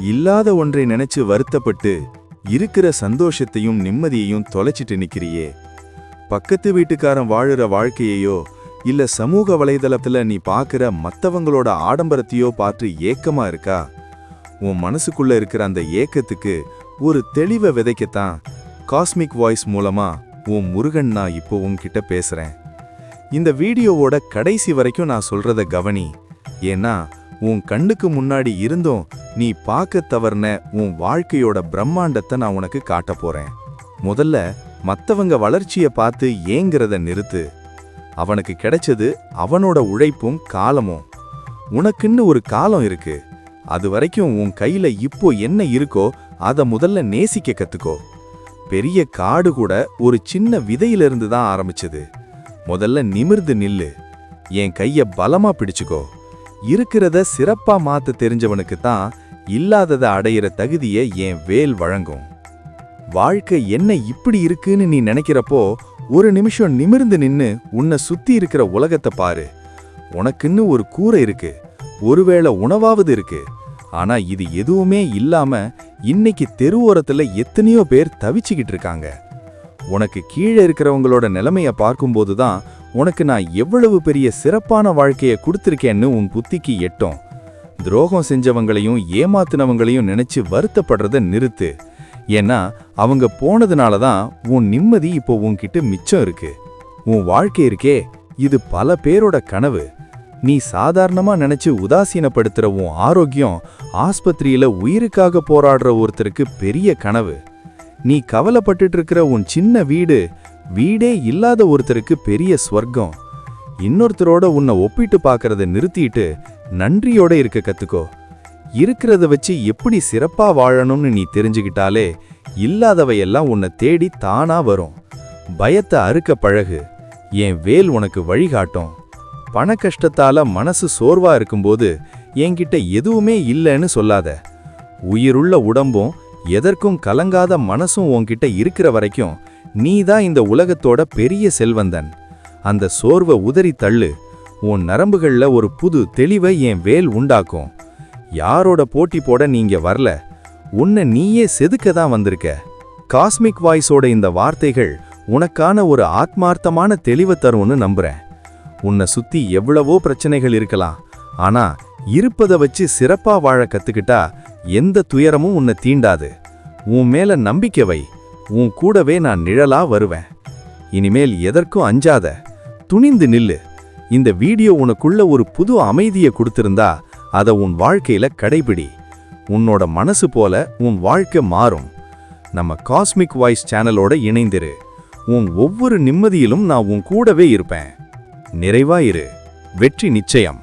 இல்லாத ஒன்றை நினைச்சு வருத்தப்பட்டு இருக்கிற சந்தோஷத்தையும் நிம்மதியையும் தொலைச்சிட்டு நிக்கிறியே. பக்கத்து வீட்டுக்காரன் வாழுற வாழ்க்கையையோ இல்ல சமூக வலைதளத்துல நீ பாக்குற மத்தவங்களோட ஆடம்பரத்தையோ பார்த்து ஏக்கமா இருக்கா? உன் மனசுக்குள்ள இருக்கிற அந்த ஏக்கத்துக்கு ஒரு தெளிவை விதைக்கத்தான் காஸ்மிக் வாய்ஸ் மூலமா உன் முருகன் நான் இப்போ உன்கிட்ட பேசுறேன். இந்த வீடியோவோட கடைசி வரைக்கும் நான் சொல்றத கவனி. ஏன்னா உன் கண்ணுக்கு முன்னாடி இருந்தும் நீ பார்க்க தவறுன உன் வாழ்க்கையோட பிரம்மாண்டத்தை நான் உனக்கு காட்ட போறேன். முதல்ல மத்தவங்க வளர்ச்சியை பார்த்து ஏங்கிறத நிறுத்து. அவனுக்கு கிடைச்சது அவனோட உழைப்பும் காலமும். உனக்குன்னு ஒரு காலம் இருக்கு. அது வரைக்கும் உன் கையில இப்போ என்ன இருக்கோ அதை முதல்ல நேசிக்க கத்துக்கோ. பெரிய காடு கூட ஒரு சின்ன விதையிலிருந்து தான் ஆரம்பிச்சது. முதல்ல நிமிர்ந்து நில்லு. என் கைய பலமா பிடிச்சுக்கோ. இருக்கிறத சிறப்பா மாத்த தெரிஞ்சவனுக்கு தான் இல்லாததை அடையிற தகுதியை என் வேல் வழங்கும். வாழ்க்கை என்ன இப்படி இருக்குன்னு நீ நினைக்கிறப்போ ஒரு நிமிஷம் நிமிர்ந்து நின்னு உன்னை சுத்தி இருக்கிற உலகத்தை பாரு. உனக்குன்னு ஒரு கூரை இருக்கு, ஒருவேளை உணவாவது இருக்கு. ஆனா இது எதுவுமே இல்லாம இன்னைக்கு தெருவோரத்துல எத்தனையோ பேர் தவிச்சுக்கிட்டு இருக்காங்க. உனக்கு கீழே இருக்கிறவங்களோட நிலைமைய பார்க்கும்போதுதான் உனக்கு நான் எவ்வளவு பெரிய சிறப்பான வாழ்க்கையை கொடுத்திருக்கேன்னு உன் புத்திக்கு எட்டும். துரோகம் செஞ்சவங்களையும் ஏமாத்தினவங்களையும் நினைச்சு வருத்தப்படுறத நிறுத்து. ஏன்னா அவங்க போனதுனாலதான் உன் நிம்மதி இப்போ உன்கிட்ட மிச்சம் இருக்கு. உன் வாழ்க்கை இருக்கே, இது பல பேரோட கனவு. நீ சாதாரணமா நினைச்சு உதாசீனப்படுத்துற உன் ஆரோக்கியம் ஆஸ்பத்திரியில உயிருக்காக போராடுற ஒருத்தருக்கு பெரிய கனவு. நீ கவலைப்பட்டுட்டு இருக்கிற உன் சின்ன வீடே இல்லாத ஒருத்தருக்கு பெரிய ஸ்வர்க்கம். இன்னொருத்தரோட உன்னை ஒப்பிட்டு பார்க்கறத நிறுத்திட்டு நன்றியோட இருக்க கத்துக்கோ. இருக்கிறத வச்சு எப்படி சிறப்பா வாழணும்னு நீ தெரிஞ்சுக்கிட்டாலே இல்லாதவையெல்லாம் உன்னை தேடி தானா வரும். பயத்தை அறுக்க பழகு. என் வேல் உனக்கு வழிகாட்டும். பண கஷ்டத்தால மனசு சோர்வா இருக்கும்போது என்கிட்ட எதுவுமே இல்லைன்னு சொல்லாத. உயிருள்ள உடம்பும் எதற்கும் கலங்காத மனசும் உன்கிட்ட இருக்கிற வரைக்கும் நீதான் இந்த உலகத்தோட பெரிய செல்வந்தன். அந்த சோர்வை உதறி தள்ளு. உன் நரம்புகள்ல ஒரு புது தெளிவை என் வேல் உண்டாக்கும். யாரோட போட்டி போட நீங்க வரல, உன்னை நீயே செதுக்கதான் வந்திருக்க. காஸ்மிக் வாய்ஸோட இந்த வார்த்தைகள் உனக்கான ஒரு ஆத்மார்த்தமான தெளிவை தரும்னு நம்புறேன். உன்னை சுத்தி எவ்வளவோ பிரச்சனைகள் இருக்கலாம், ஆனா இருப்பதை வச்சு சிறப்பா வாழ கத்துக்கிட்டா எந்த துயரமும் உன்னை தீண்டாது. உன் மேல நம்பிக்கை வை. உன் கூடவே நான் நிழலா வருவேன். இனிமேல் எதற்கும் அஞ்சாத, துணிந்து நில்லு. இந்த வீடியோ உனக்குள்ள ஒரு புது அமைதியை கொடுத்திருந்தா அதை உன் வாழ்க்கையில கடைபிடி. உன்னோட மனசு போல உன் வாழ்க்கை மாறும். நம்ம காஸ்மிக் வாய்ஸ் சேனலோட இணைந்திரு. உன் ஒவ்வொரு நிம்மதியிலும் நான் உன் கூடவே இருப்பேன். நிறைவாயிரு. வெற்றி நிச்சயம்.